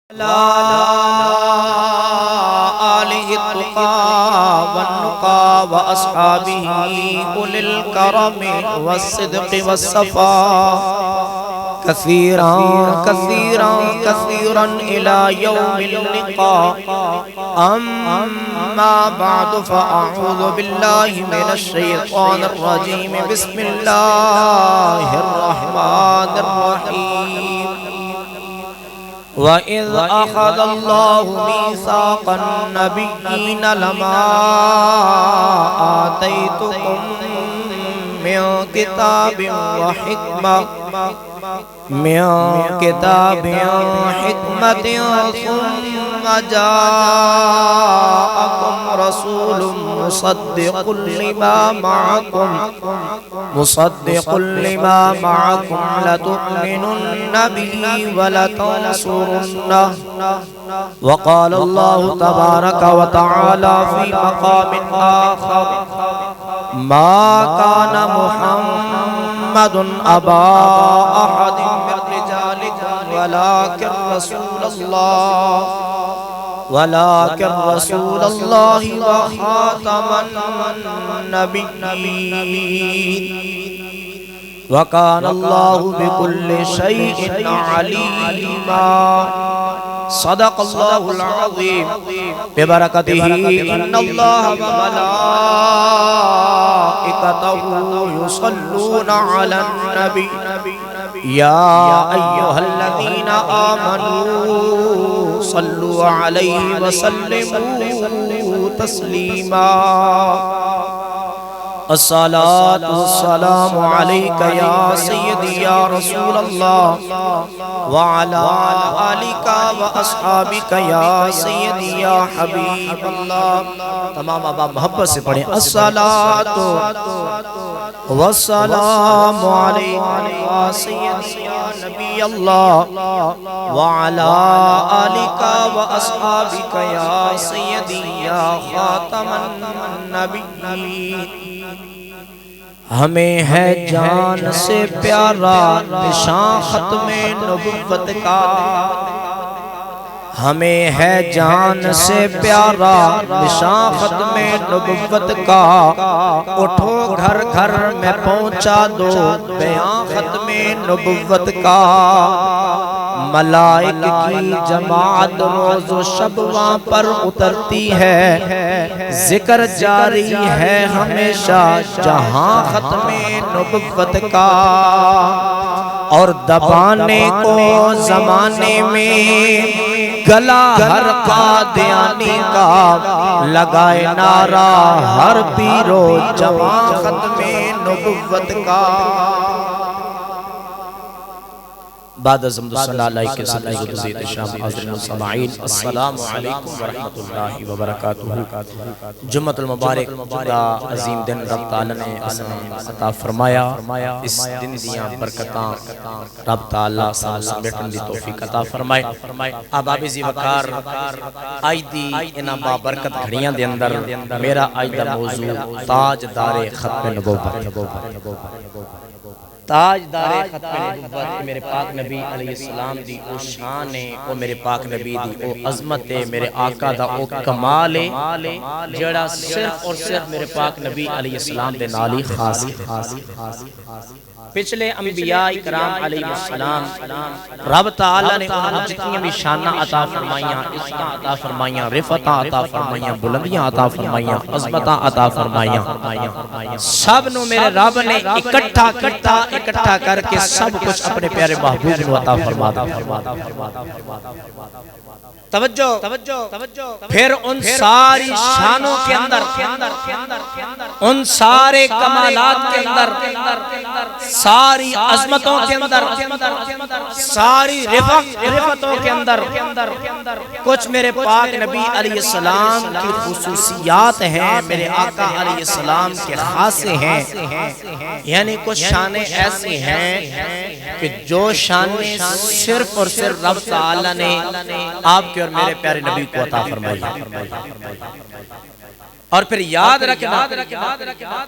آلہ التقى والنقى وأصحابه أولي الكرم والصدق والصفاء كثيرا كثيرا كثيرا إلى يوم اللقاء. أما بعد فأعوذ بالله من الشيطان الرجيم. بسم الله الرحمن الرحيم. وَإِذْ أَخَذَ اللَّهُ مِيثَاقَ النَّبِيِّينَ لَمَا آتَيْتُكُم مِّن كِتَابٍ وَحِكْمَةٍ ثُمَّ جَاءَكُمْ رَسُولٌ مُصَدِّقٌ لِمَا مَعَكُمْ لَتُؤْمِنُنَّ بِهِ وَلَتَنصُرُنَّهُ. وقال الله تبارك وتعالى في مقام آخر: ما كان محمد أبا أحد من رجالكم ولكن رسول الله وخاتم النبيين وكان الله بكل شيء عليما. صدق الله العظيم. ببركته إن الله وملائكته يصلون على النبي يا أيها الذين آمنوا صلوا عليه وسلموا تسليما. الصلاة والسلام عليك يا سيدي يا رسول الله وعلى آلك وأصحابك يا سيدي يا حبيب الله. تمام اب محبت سے پڑھیں. الصلاة والسلام عليك يا سيدي يا نبي الله وعلى آلك وأصحابك يا سيدي يا خاتم النبيين. ہمیں ہے جان سے پیارا نشان ختم نبوت کا. ہمیں ہے جان سے پیارا نشان ختم نبوت کا. اٹھو گھر گھر میں پہنچا دو بیان ختم نبوت کا. ملائک کی جماعت روز و شب وہاں پر اترتی ہے. ذکر جاری ہے ہمیشہ جہاں ختم نبوت کا. اور دبانے کو زمانے میں گلا ہر قادیانی کا. لگائے نعرہ ہر پیرو جوان ختم نبوت کا. بعد از حمد صلی اللہ علیہ وسلم وزید شام حضرت سماعین. السلام علیکم ورحمۃ اللہ وبرکاتہ. جمعۃ المبارک دا عظیم دن رب تعالی نے عطا فرمایا. اس دن دیاں برکتاں رب تعالی سمیٹن دی توفیق عطا فرمائے. احباب ذی وقار آج دی انہاں بابرکت گھڑیاں دے اندر میرا آج دا موضوع تاجدار ختم نبوت. تاجدار ختم نبوت میرے پاک نبی علیہ السلام دی او شان ہے. او میرے پاک نبی دی او عظمت ہے. میرے آقا دا او کمال ہے جڑا صرف اور صرف میرے پاک نبی علیہ السلام دے نال ہی خاص ہے. پچھلے انبیاء کرام علیہ السلام رب تعالی نے انہوں جتنی بھی شانہ عطا فرمائیاں، عزتاں عطا فرمائیاں، رفعتاں عطا فرمائیاں، بلندیاں عطا فرمائیاں، عظمتاں عطا فرمائیاں، سب نو میرے رب نے اکٹھا کر کے سب کچھ اپنے پیارے محبوب نو عطا فرما دا. توجہ پھر ان ساری شانوں کے اندر، ان سارے کمالات کے اندر، ساری عظمتوں کے اندر، ساری رفعتوں کے اندر کچھ میرے پاک نبی علیہ السلام کی خصوصیات ہیں، میرے آقا علیہ السلام کے خاصے ہیں. یعنی کچھ شانیں ایسی ہیں کہ جو شانیں صرف اور صرف رب تعالی نے آپ کے اور میرے پیارے نبی کو عطا فرمائی. اور پھر یاد رکھنا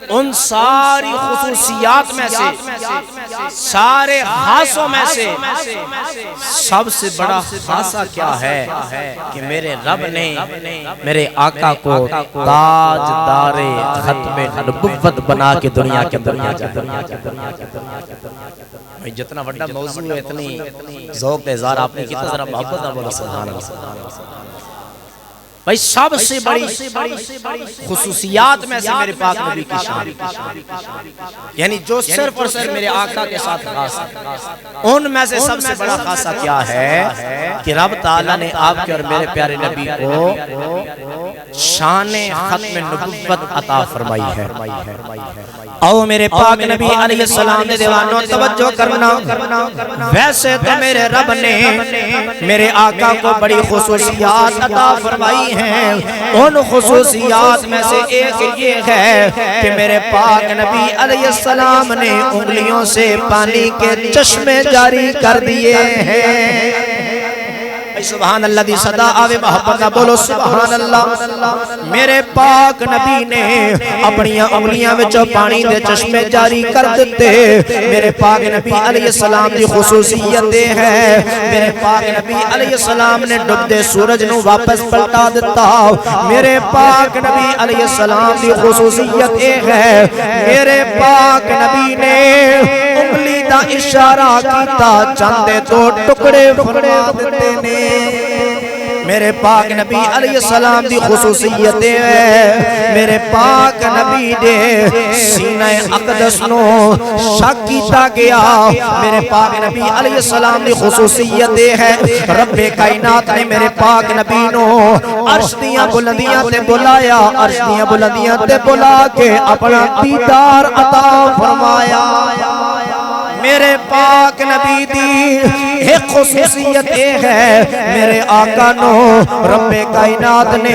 ان ساری خصوصیات میں سے سارے خاصوں میں سے سب سے بڑا خاصہ کیا ہے کہ میرے رب نے میرے آقا کو تاجدار ختم نبوت بنا کے دنیا کے اندر جتنا بڑا موضوع ہے اتنی ذوق اظہار آپ نے کتنا ذرا محبت نہ بولا سبحان اللہ بھائی سب سے بڑی خصوصیات میں سے میرے پاک نبی کی شان یعنی جو صرف اور صرف میرے آقا کے ساتھ خاص ان میں سے سب سے بڑا خاصہ کیا ہے کہ رب تعالیٰ نے آپ کے اور میرے پیارے نبی کو شان ختم نبوت عطا فرمائی ہے او میرے پاک نبی علیہ السلام نے دیوانوں توجہ کرنا ویسے تو میرے رب نے میرے آقا کو بڑی خصوصیات عطا فرمائی ہیں ان خصوصیات میں سے ایک یہ ہے کہ میرے پاک نبی علیہ السلام نے انگلیوں سے پانی کے چشمے جاری کر دیے ہیں سبحان اللہ دی صدا آوے محبت بولو سبحان اللہ میرے پاک نبی نے اپنی انگلیاں وچوں پانی دے چشمے جاری کر دیتے میرے پاک نبی علیہ السلام دی خصوصیت ہے میرے پاک نبی علیہ السلام نے ڈوبدے سورج نو واپس پلٹا دیتا میرے پاک نبی علیہ السلام دی خصوصیت ہے میرے پاک نبی نے انگلی دا اشارہ کیتا چاندے دو ٹکڑے فرما دیتے نے میرے پاک نبی علیہ السلام دی خصوصیت ہے میرے پاک نبی دے سینہ اقدس نو شک کیتا گیا میرے پاک نبی علیہ السلام دی خصوصیت ہے رب کائنات نے میرے پاک نبی نو عرش دیاں بلندیاں تے بلایا عرش دیاں بلندیاں تے بلا کے اپنا دیدار عطا فرمایا میرے پاک نبی دی ایک خصوصیت ہے میرے آقا نو رب کائنات نے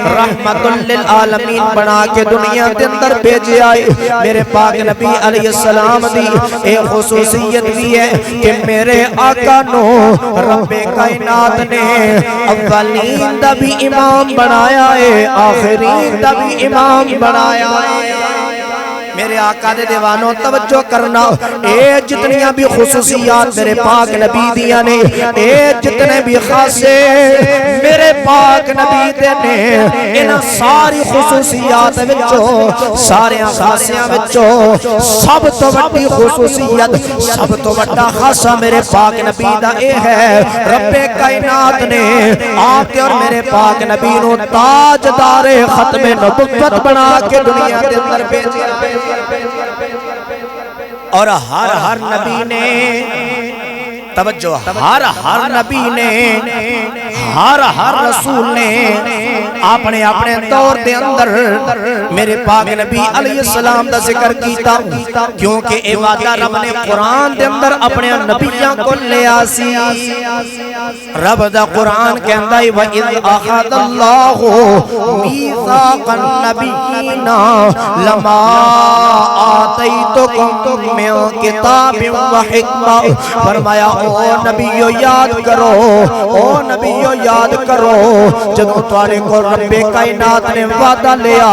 رحمت للعالمین بنا کے دنیا کے اندر بھیجے آئے میرے پاک نبی علیہ السلام دی ایک خصوصیت بھی ہے کہ میرے آقا نو رب کائنات نے اولین دا بھی امام بنایا ہے آخرین دا بھی امام بنایا ہے میرے آقا دے دیوانوں توجہ کرنا اے جتنیاں بھی خصوصیات میرے پاک نبی دیا نے اے جتنے بھی خاصے میرے پاک نبی دے نے انہاں ساری خصوصیات وچوں سارے خاصیاں وچوں سب تو بڑی خصوصیت سب تو بڑا خاصہ میرے پاک نبی دا اے ہے رب کائنات نے آپ اور میرے پاک نبی نو تاجدار ختم نبوت بنا کے دنیا کے اندر بھیجا اور ہر نبی نے توجہ ہر نبی نے ہر رسول نے اپنے دور دے اندر میرے پاک نبی علیہ السلام دا ذکر کیتا کیونکہ اے وعدہ رب نے قرآن دے اندر اپنے نبیاں کو لیا سی رب دا قرآن کہندا ہے وَإِذْ أَخَذَ اللَّهُ مِيثَاقَ النَّبِيِّينَ لَمَا آتَيْتُكُم مِّن كِتَابٍ وَحِكْمَةٍ فرمایا او نبیو یاد کرو او نبیو یاد کرو جدوں تواڈے کو رب کائنات نے وعدہ لیا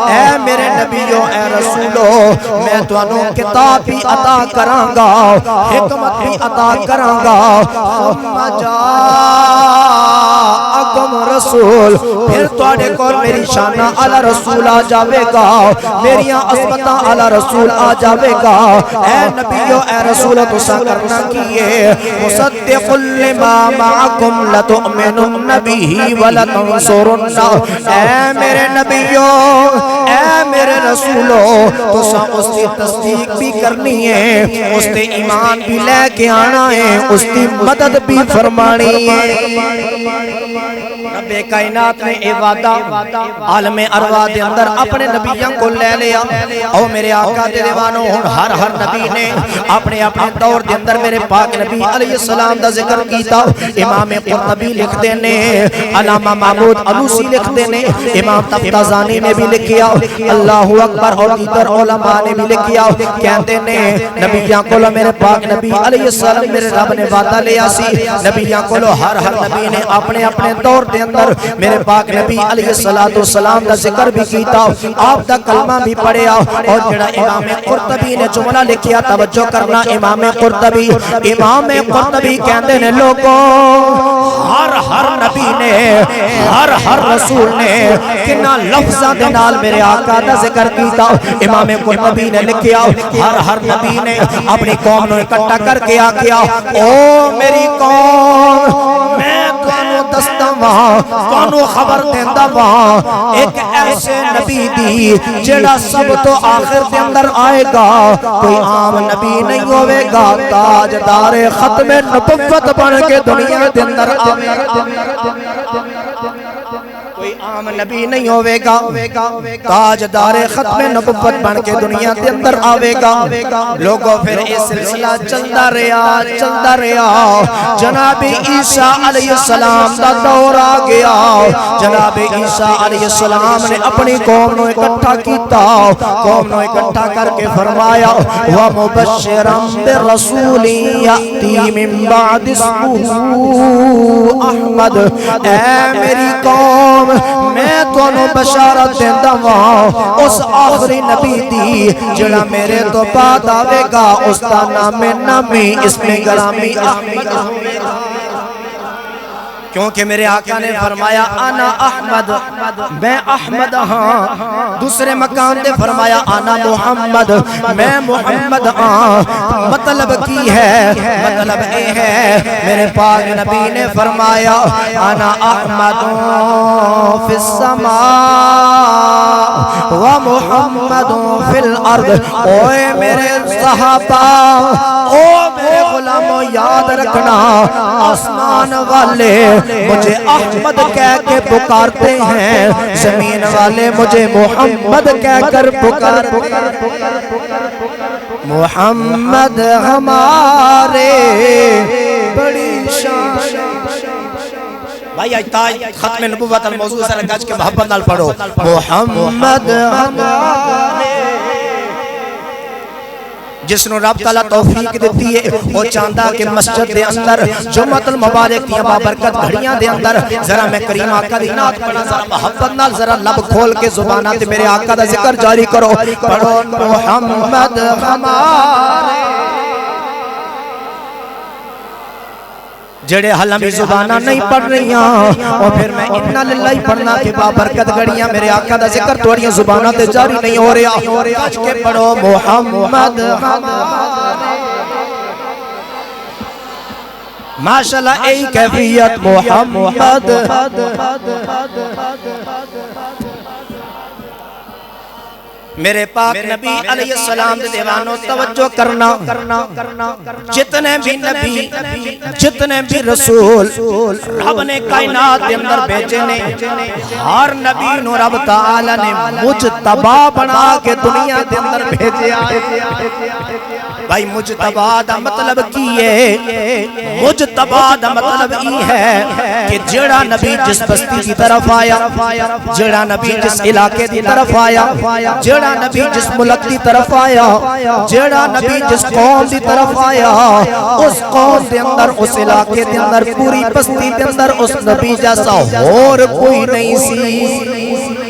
اے میرے نبیو اے رسولو میں تانوں کتاب بھی عطا کراں گا حکمت بھی عطا کراں گا ثم جاءکم رسول پھر تواڈے کو میری شان اعلی رسول آ جاوے گا میری عظمتاں اعلی رسول آ جاوے گا اے نبیو اے رسولو تساں کرنا کیے مصدق لما معکم لتؤمنن به ولتنصرن اے میرے نبیو اے میرے رسولو تساں اس کی تصدیق بھی کرنی ہے اس تے ایمان بھی لے کے آنا ہے اس کی مدد بھی فرمانی ہے رب کائنات نے اے وعدہ عالم ارواح دے اندر اپنے نبیوں کو لے لیا او میرے آقا دے دیوانوں ہر نبی نے اپنے دور دے اندر میرے پاک نبی علیہ السلام دا ذکر کیتا امام قرطبی لکھ دینے علامہ محمود علوسی لکھ دینے امام تفتازانی نے بھی لکھیا اللہ اکبر اور دیگر علماء نے بھی لکھیا کہتے نے نبیوں کو میرے پاک نبی علیہ السلام میرے رب نے وعدہ لیا سی نبیوں کو ہر نبی نے اپنے دور دے اندر میرے پاک نبی علیہ السلام دا ذکر بھی کیتا آپ دا کلمہ بھی پڑھیا اور جڑا امام قرطبی نے جملہ لکھیا توجہ کرنا امام قرطبی کہندے نے لوگوں ہر نبی نے ہر رسول نے کنا لفظاں دے نال میرے آقا دا ذکر کیتا امام قرطبی نے لکھیا ہر نبی نے اپنی قوم نو اکٹھا کر کے آکھیا او میری قوم میں تانوں دسدا واں تانوں خبر دیندا واں ایک ایسے نبی دی جڑا سب تو آخر دے اندر آئے گا کوئی عام نبی نہیں ہوے گا تاجدار ختم نبوت بن کے دنیا دے اندر آوے گا کوئی عام نبی نہیں ہوے گا تاجدار ختم نبوت بن کے دنیا دے اندر آوے گا لوگوں پھر یہ سلسلہ چلتا رہا جناب عیسیٰ علیہ السلام دا دور آ گیا جناب عیسیٰ علیہ السلام نے اپنی قوم نو اکٹھا کیتا قوم نو اکٹھا کر کے فرمایا وَمُبَشِّرًا بِرَسُولٍ يَأْتِي مِن بَعْدِ اسْمُهُ احمد اے میری قوم میں تانوں بشارت دیندا واں اس آخری نبی دی جڑا میرے تو بعد آوے گا اس دا نام اسم گرامی احمد ہوے گا کیونکہ میرے آقا نے فرمایا انا احمد میں احمد ہاں دوسرے مقام دے فرمایا انا محمد میں محمد ہاں مطلب کی ہے مطلب اے ہے میرے پاک نبی نے فرمایا انا احمد فی السماء و محمد فی الارض اوے میرے صحابہ او میرے غلاموں یاد رکھنا آسمان والے مجھے احمد کہہ کے پکارتے ہیں زمین والے مجھے محمد کہہ کر پکارتے محمد ہمارے بڑی شان بھائی آج تاج ختم نبوت الموضوع سے لگاج کے محبت نال پڑھو محمد ہمارے جس نے رب تعالیٰ توفیق دیتی ہے وہ چاندہ کہ مسجد دے اندر جمعۃ المبارک دیا بابرکت گھڑیاں دے اندر ذرا میں کریم آقا دی نعت پڑھا ذرا محبت نال ذرا لب کھول کے زبانات میرے آقا دا ذکر جاری کرو پڑھو محمد ہمارے جڑے حلمی زبانہ نہیں پڑھ رہی ہیں اور پھر میں اتنا للہ پڑھنا کہ بابرکت گھڑیاں میرے آقا دا ذکر توڑیاں زبانہ تے جاری نہیں ہو رہا آج کے پڑھو محمد ماشاءاللہ ای کیفیت محمد میرے پاک نبی علیہ السلام دے دیوانوں توجہ کرنا جتنے بھی نبی جتنے بھی رسول رب نے کائنات دے اندر بھیجے نے ہر نبی نو رب تعالی نے مجتبی بنا کے دنیا دے اندر بھیجے بھائی مجتبی دا مطلب کی ہے مجتبی دا مطلب ای ہے کہ جڑا نبی جس بستی کی طرف آیا جڑا نبی جس علاقے دی طرف آیا جڑا نبی جس ملک دی طرف آیا جڑا نبی جس قوم دی طرف آیا اس قوم دے اندر اس علاقے دے اندر پوری بستی دے اندر اس نبی جیسا اور کوئی نہیں سی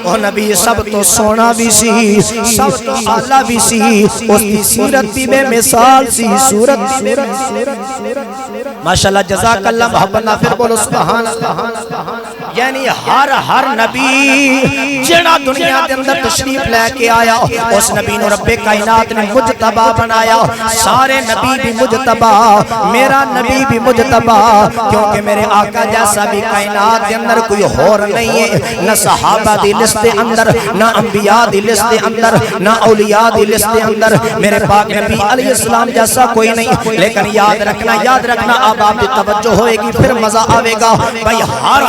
وہ نبی سب تو سونا بھی سی سب تو اعلیٰ بھی سی اس کی سیرت بھی بے مثال سی صورت بھی بے ماشاءاللہ جزاک اللہ محبت نافر بولو سبحان اللہ یعنی ہر نبی جڑا دنیا دے اندر تشریف لے کے آیا اس نبی نو رب کائنات نے مجتبی بنایا سارے نبی بھی مجتبی میرا نبی بھی مجتبی کیونکہ میرے آقا جیسا بھی کائنات دے اندر کوئی اور نہیں ہے نہ صحابہ دی لسٹ دے اندر نہ انبیاء دی لسٹ دے اندر نہ اولیاء دی لسٹ دے اندر میرے پاک نبی علیہ السلام جیسا کوئی نہیں لیکن یاد رکھنا اب آپ کی توجہ ہوئے گی پھر مزہ آوے گا بھائی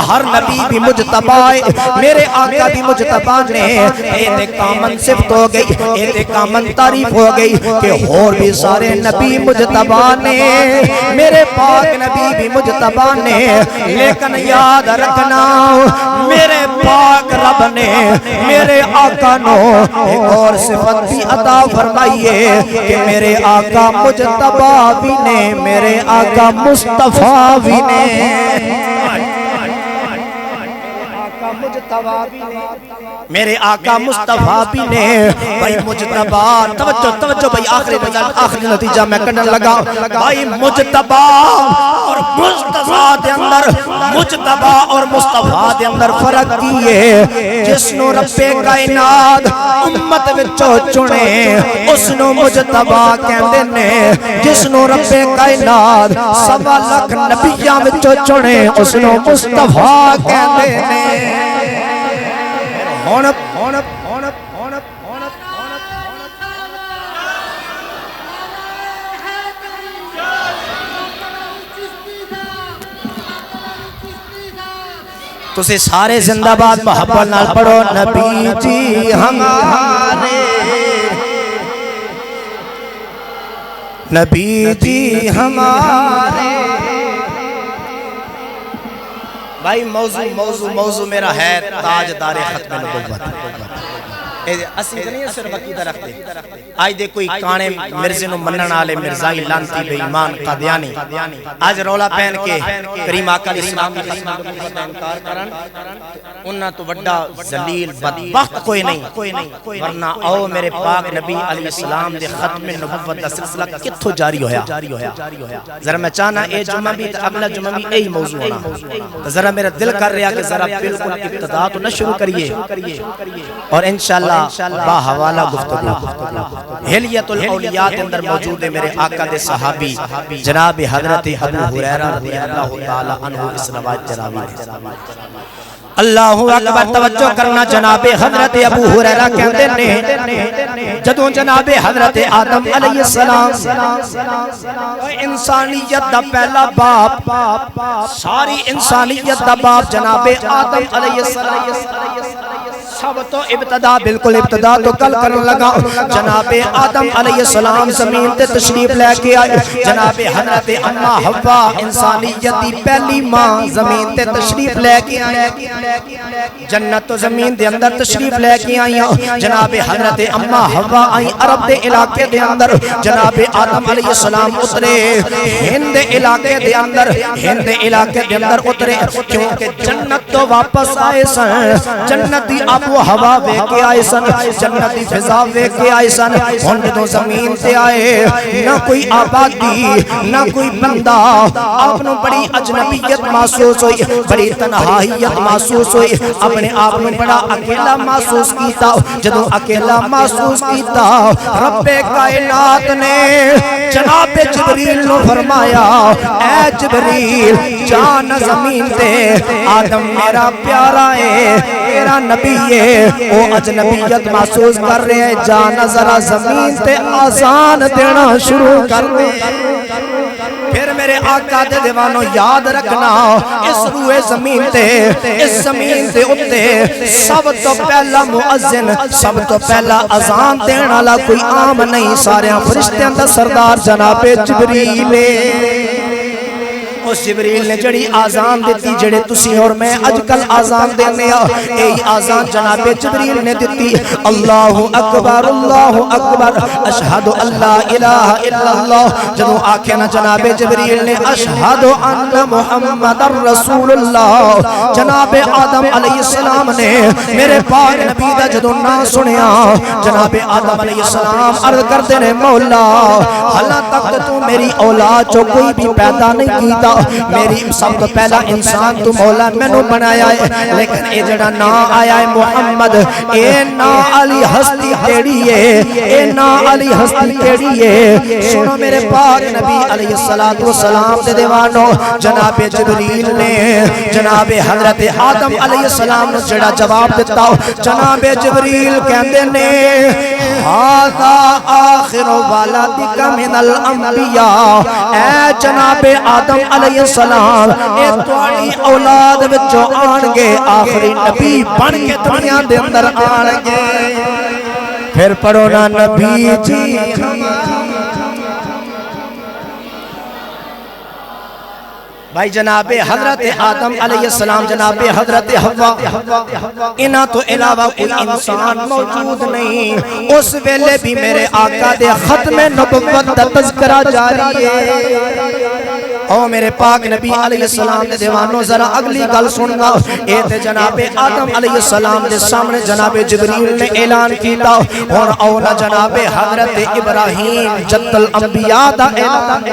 ہر نبی بھی مجتبی میرے آقا بھی مجتبی نے ایک کامن صفت ہو گئی ایک کامن تعریف ہو گئی کہ اور بھی سارے نبی مجتبی نے میرے پاک نبی بھی مجتبی نے لیکن یاد رکھنا میرے پاک رب نے میرے آقا نو ایک اور صفت بھی عطا فرمائیے کہ میرے آقا مجتبی بھی نے میرے آقا مصطفیٰ بھی نے میرے آقا مصطفیٰ بھی نے بھائی مجتبا توجہ بھائی آخری نتیجہ میں کرنے لگا بھائی مجتبا اور مصطفیٰ دے اندر مجتبا اور مصطفیٰ دے اندر فرق کیے جس نو رب کائنات امت وچوں چنے اس نو مجتبا کہندے نے جس نو رب کائنات 1.25 لاکھ نبیاں وچوں چنے اس نو مصطفیٰ کہندے نے تُسے سارے زندہ باد محبت نال پڑھو نبی جی ہمارے نبی جی ہمارے بھائی موضوع میرا ہے تاجدار ختم نبوت اسی نہیں صرف عقیدہ رکھتے آج دے کوئی کانے مرزے نو منن والے مرزائی لانتی بے ایمان قادیانی آج رولا پہن کے کریم آقا علیہ السلام کی ختم نبوت کا انکار کرن انہاں تو بڑا ذلیل بدبخت کوئی نہیں ورنہ او میرے پاک نبی علیہ السلام دے ختم نبوت کا سلسلہ کتھوں جاری ہویا ذرا میں چاہنا اے جمعہ بھی اگلا جمعہ بھی یہی موضوع ہونا ذرا میرا دل کر رہا کہ ذرا بالکل ابتدا تو نہ شروع کریے اور انشاءاللہ با حوالہ گفتگو حلیت الاولیاء کے اندر موجود ہے میرے آقا دے صحابی جناب حضرت ابو ہریرہ رضی اللہ تعالی عنہ اس روایت جراوی اللہ اکبر توجہ کرنا جناب حضرت ابو ہریرہ کہتے ہیں جدوں جناب حضرت آدم علیہ السلام انسانیت دا پہلا باپ ساری انسانیت دا باپ جناب آدم علیہ السلام سب تو ابتدا بالکل ابتدا تو کل کرنے لگا جناب آدم علیہ السلام زمین تے تشریف لے کے آئے جناب حضرت اما حوا انسانیت دی پہلی ماں زمین تے تشریف لے کے آئے جنت و زمین دے اندر تشریف لے کے آئی جناب حضرت اما حوا آئی عرب دے علاقے دے اندر جناب آدم علیہ السلام اترے ہند علاقے دے اندر اترے کیونکہ جنت تو واپس آئے سن جنت دی وہ ہوا وے کے آئے سن جنتی فضا وے کے آئے سن ہن جدوں زمین تے آئے نہ کوئی آبادی نہ کوئی بندہ آپ نو بڑی اجنبیت محسوس ہوئی بڑی تنہائیت محسوس ہوئی اپنے آپ نو بڑا اکیلا محسوس کیتا جدوں اکیلا محسوس کیتا رب کائنات نے جناب جبریل نو فرمایا اے جبریل جان زمین تے آدم میرا پیارا ہے میرا نبی او اجنبیت محسوس کر رہے ہیں جانا ذرا زمین تے آزان دینا شروع کر دے پھر میرے آقا دے دیوانوں یاد رکھنا اس روئے زمین تے اتے سب تو پہلا مؤذن سب تو پہلا اذان دینا والا کوئی عام نہیں سارے فرشتیاں دا سردار جناب جبریل اس جبریل نے جڑی آزان دیتی جڑے تسی اور میں اج کل آزان دینے اے آزان جناب جبریل نے دیتی اللہ اکبر اشہد اللہ الہ الا اللہ جدوں آکھے نا جناب جبریل نے اشہد ان محمد رسول اللہ جناب آدم علیہ السلام نے میرے پاک نبی دا جدوں نام سنیا جناب آدم علیہ السلام عرض کرتے نے مولا حالاں تک تو میری اولاد جو کوئی بھی پیدا نہیں کیتا میری سب تو پہلا انسان تو مولا میں نے بنایا ہے لیکن اے جڑا نا آیا ہے محمد اے نا علی ہستی کیڑی ہے اے نا علی ہستی کیڑی ہے سنو میرے پاک نبی علیہ السلام دے دیوانوں جناب جبریل نے جناب حضرت آدم علیہ السلام نے جڑا جواب دیتا جناب جبریل کہندے نے ھذا آخر ولدک من الانبیاء اے جناب آدم علیہ السلام اے تواڈی اولاد وچوں آن گے آخری نبی بن کے دنیا دے اندر آن گے پھر پڑھو نا نبی جی بھائی جناب حضرت آدم علیہ السلام جناب حضرت حوا انہاں تو علاوہ کوئی انسان موجود نہیں اس ویلے بھی میرے آقا دے ختم نبوت دا تذکرہ جاری ہے او میرے پاک نبی علیہ السلام دے دیوانوں ذرا اگلی گل سننا اے تے جناب آدم علیہ السلام دے سامنے جناب جبریل نے اعلان کیتا اور او نہ جناب حضرت ابراہیم جد الانبیاء دا اعلان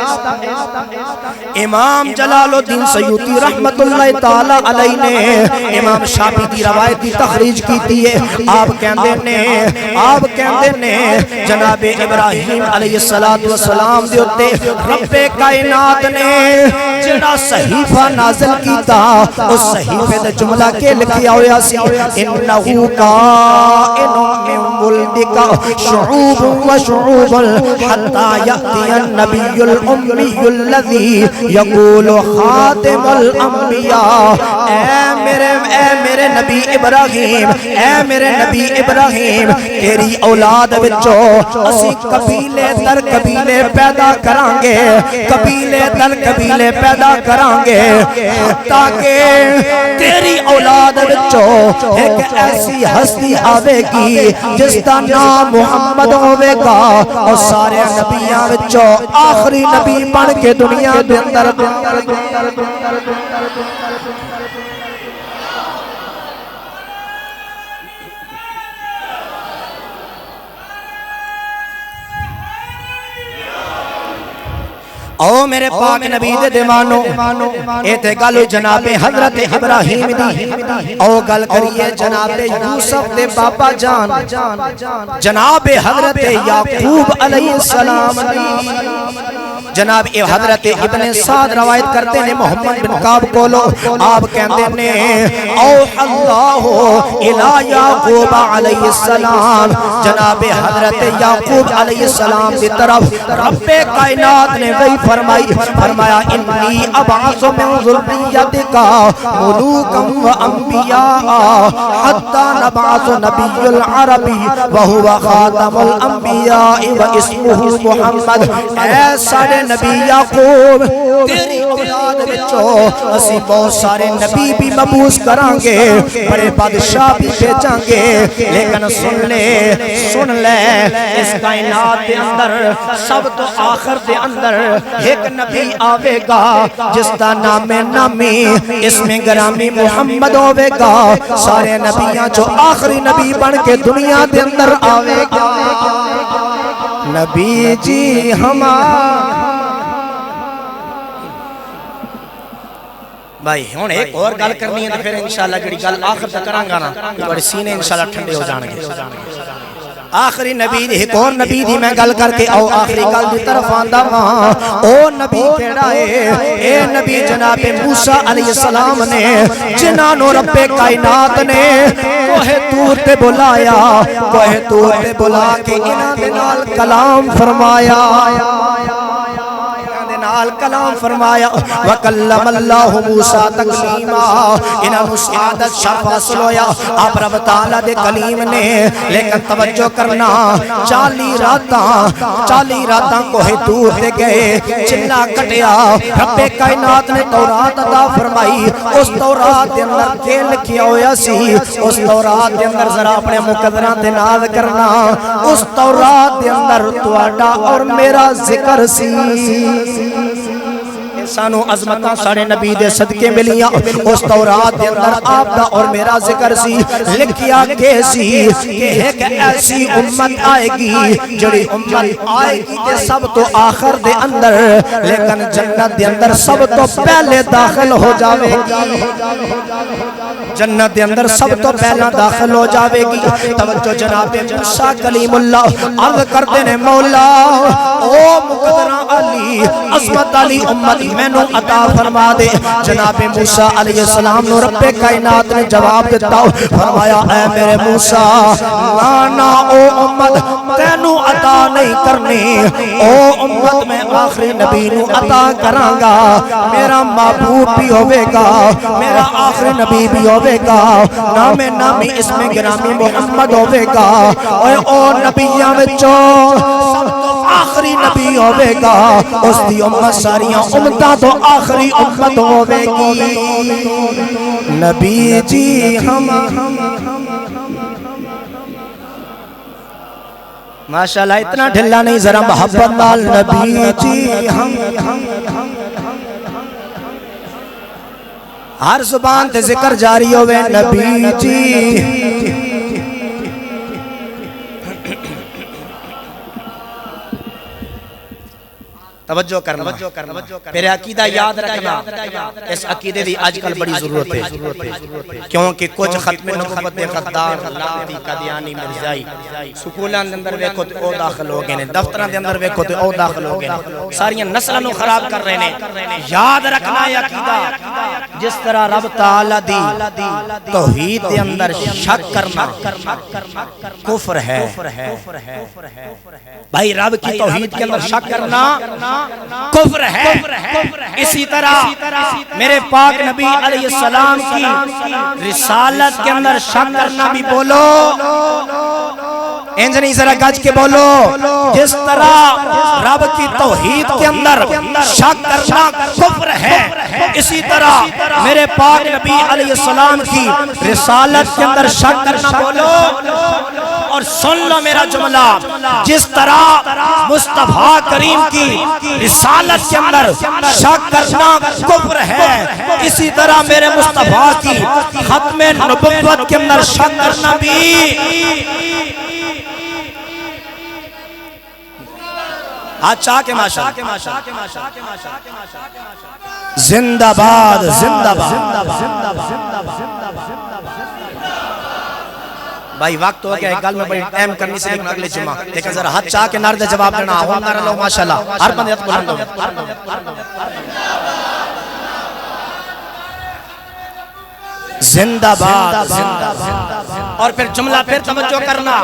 امام جلال الدین سیوطی رحمت اللہ تعالی علیہ نے امام شافعی دی روایت دی تخریج کیتی ہے آپ کہندے نے جناب ابراہیم علیہ السلام دے اوتے رب کائنات نے جڑا صحیفہ نازل کیتا اس صحیفے دا جملہ کے لکھیا ہویا سی انہو کائن من ولدک شعوب و شعوب حتی یأتی النبی الامی الذی یقول خاتم الانبیاء اے میرے نبی ابراہیم تیری اولاد وچوں اسی قبیلے در قبیلے پیدا کرانگے تاکہ تیری اولاد وچوں ایک ایسی ہستی آوے گی جس دا نام محمد ہوے گا اور سارے نبیاں وچوں آخری نبی بن کے دنیا دے اندر او میرے پاک نبی دے دیوانوں اے تے گل جناب حضرت ابراہیم دی او گل کریے جناب یوسف دے بابا جان جناب حضرت یعقوب علیہ السلام دی جناب حضرت ابن سعد روایت کرتے ہیں محمد بن کعب کولو آپ کہندے نے اوحى اللہ الی یعقوب علیہ السلام جناب حضرت یعقوب علیہ السلام کی طرف رب کائنات نے وہی فرمایا انی ابعث من ذریتک ملوکا و انبیاء حتی نبعث نبی العربی وہو خاتم الانبیاء و اسمہ محمد اے سارے نبی یعقوب تیری اولاد وچوں اسی بہت سارے نبی بھی مبعوث کرانگے بڑے بادشاہ بھی بھیجاں گے لیکن سن لے اس کائنات دے اندر سب تو آخر دے اندر ایک نبی آوے گا جس دا نام نامی اسم گرامی محمد ہوے گا سارے نبیاں جو آخری نبی بن کے دنیا دے اندر آوے گا نبی جی ہمارا بھائی ہون ایک اور گل کرنی ہے پھر انشاءاللہ جڑی گل آخر تک کرانگا نا بڑے سینے انشاءاللہ ٹھنڈے ہو جانگے آخری نبی دی ایک اور نبی دی میں گل کر کے او آخری گل دی طرف آندہ وہاں او نبی کیڑا ہے اے نبی جناب موسیٰ علیہ السلام نے جنانو رب کائنات نے کوہ تور تے بلا کے انہاں دے نال کلام فرمایا کلام فرمایا وکلم اللہ موسیٰ تکلیما انہاں مسعادت شرف حاصل ہویا آپ رب تعالیٰ دے کلیم نے لیکن توجہ کرنا 40 راتاں کوہ طور دے گئے چلا کٹیا رب کائنات نے تورات عطا فرمائی اس تورات دے اندر کے لکھیا ہویا سی اس تورات دے اندر ذرا اپنے مقدران تے ناز کرنا اس تورات دے اندر تواڈا اور میرا ذکر سی سانو عظمتاں سارے نبی دے صدقے ملیاں اس تورات دے اندر آپ دا اور میرا ذکر سی لکھیا کہ سی کہ ایک ایسی امت آئے گی جڑی امت آئے گی تے سب تو آخر دے اندر لیکن جنت دے اندر سب تو پہلے داخل ہو جاوے گی جنت دے اندر سب تو پہلا داخل ہو جاوے گی توجہ جناب موسیٰ کلیم اللہ عرض کرتے نے مولا او مقدرہ علی عظمت علی امت میں نو عطا فرما دے جناب موسیٰ علیہ السلام نو رب کائنات نے جواب دیتا فرمایا اے میرے موسیٰ نا او امت تینو عطا نہیں کرنی او امت میں آخری نبی نو عطا کرانگا میرا معبود بھی ہوئے گا میرا آخری نبی بھی ہوئے گا نامی اسم گرامی محمد ہوئے گا او نبیاں وچوں سب تو آخری نبی ہوئے گا اس دی امت ساریاں امتاں تو آخری امت ہوئے گی نبی جی ہم ماشاءاللہ اتنا ڈھلا نہیں ذرا محبت نال نبی جی ہم ہر زبان تے ذکر جاری ہوئے نبی جی توجہ کرنا میرے عقیدہ یاد رکھنا اس عقیدے دی آج کل بڑی ضرورت ہے کیونکہ کچھ ختم نبوت دے غدار لعنتی قادیانی مرزائی سکولاں دے اندر ویکھو تے او داخل ہو گئے نے دفتراں دے اندر ویکھو تے او داخل ہو گئے نے ساری نسلاں نو خراب کر رہے نے یاد رکھنا یہ عقیدہ جس طرح رب تعالی دی توحید دے اندر شک کرنا کفر ہے بھائی رب کی توحید کے اندر شک کرنا کفر ہے اسی طرح میرے پاک نبی علیہ السلام کی رسالت کے اندر شک کرنا بھی بولو انج نہیں ذرا گج کے بولو جس طرح رب کی توحید کے اندر شک کرنا کفر ہے اسی طرح میرے پاک نبی علیہ السلام کی رسالت کے اندر شک کرنا بولو اور سن لو میرا جملہ جس طرح مصطفیٰ کریم کی رسالت کے اندر شک کرنا کفر ہے اسی طرح میرے مصطفیٰ کی ختم نبوت کے اندر شک کرنا بھی اچھا کے ماشاء زندہ باد زندہ باد بھائی وقت ہو گیا ایک گل میں بڑی ٹائم کرنی سے لیکن اگلے جمعہ لیکن ذرا ہاتھ چاہ کے نار دے جواب دینا ہوں نار اللہ ماشاءاللہ ہر بندے ہاتھ بلند ہو زندہ باد اور پھر جملہ پھر توجہ کرنا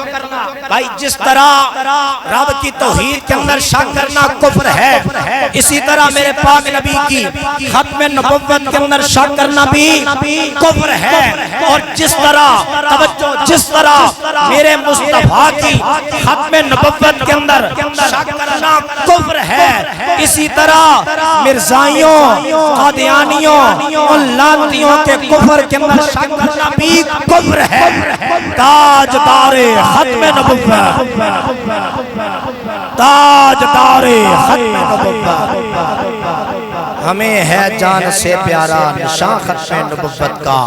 بھائی جس طرح رب کی توحید کے اندر شک کرنا کفر ہے اسی طرح میرے پاک نبی کی ختم نبوت کے اندر شک کرنا بھی کفر ہے اور جس طرح توجہ جس طرح میرے مصطفیٰ کی ختم نبوت کے اندر شک کرنا کفر ہے اسی طرح مرزائیوں قادیانیوں اور لعنتیوں کے کفر کے اندر شک کرنا بھی کفر ہے تاجدار ختم نبوت تاجدار ختم نبوت ہمیں ہے جان سے پیارا نشان ختم نبوت کا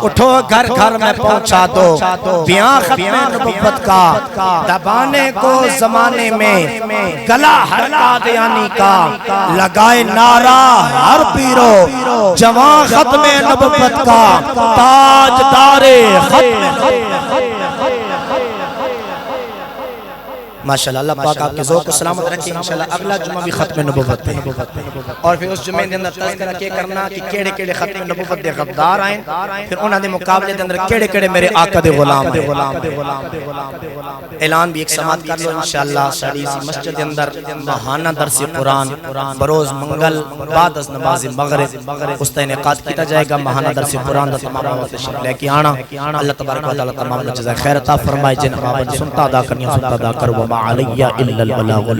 اٹھو گھر گھر میں پہنچا دو بیان ختم نبوت کا دبانے کو زمانے میں گلا ہر قادیانی کا لگائے نعرہ ہر پیرو جوان ختم نبوت کا تاجدار ختم ماشاءاللہ اللہ پاک آپ کے ذوق کو سلامت رکھیں انشاءاللہ اگلا جمعہ بھی ختم نبوت پہ اور پھر اس جمعے دے اندر تذکرہ کیا کرنا کہ کیڑے کیڑے ختم نبوت دے غدار آئیں پھر انہاں دے مقابلے دے اندر کیڑے کیڑے میرے آقا دے غلام اعلان بھی ایک سماعت کر لو انشاءاللہ ساری سی مسجد دے اندر ماہانہ درس قرآن بروز منگل بعد از نماز مغرب اس تا انعقاد کیتا جائے گا ماہانہ درس قرآن دا تمام آوات شرف لے کے آنا اللہ تبارک و تعالی تمام جزائے خیر عطا فرمائے جن آباد سنتا ادا کرنی سنتا ادا کرو علی الا البلاغ